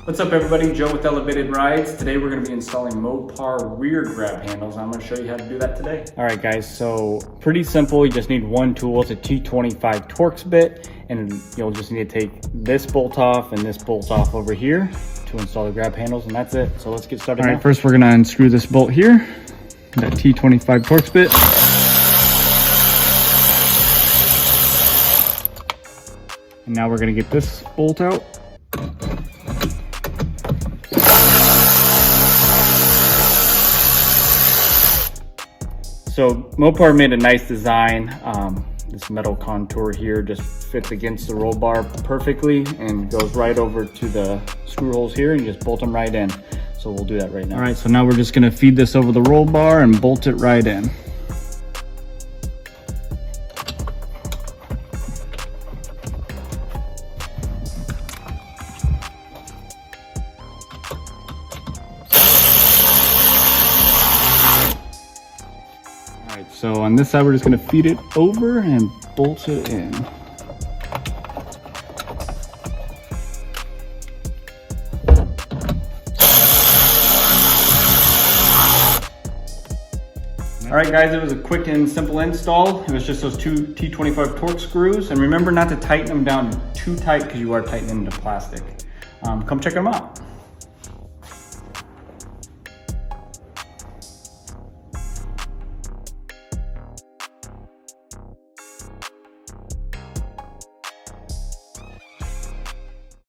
What's up everybody, Joe with Elevated Rides. Today we're going to be installing Mopar Rear Grab Handles. I'm going to show you how to do that today. Alright guys, so pretty simple. You just need one tool. It's a T-25 Torx bit, and you'll just need to take this bolt off and this bolt off over here to install the grab handles, and that's it. So let's get started. Alright, first we're going to unscrew this bolt here, that T-25 Torx bit. And now we're going to get this bolt out. So Mopar made a nice design. This metal contour here just fits against the roll bar perfectly and goes right over to the screw holes here, and you just bolt them right in. So we'll do that right now. All right, so now we're just gonna feed this over the roll bar and bolt it right in. So on this side, we're just going to feed it over and bolt it in. All right guys, it was a quick and simple install. It was just those two T25 Torx screws. And remember not to tighten them down too tight because you are tightening into plastic. Come check them out.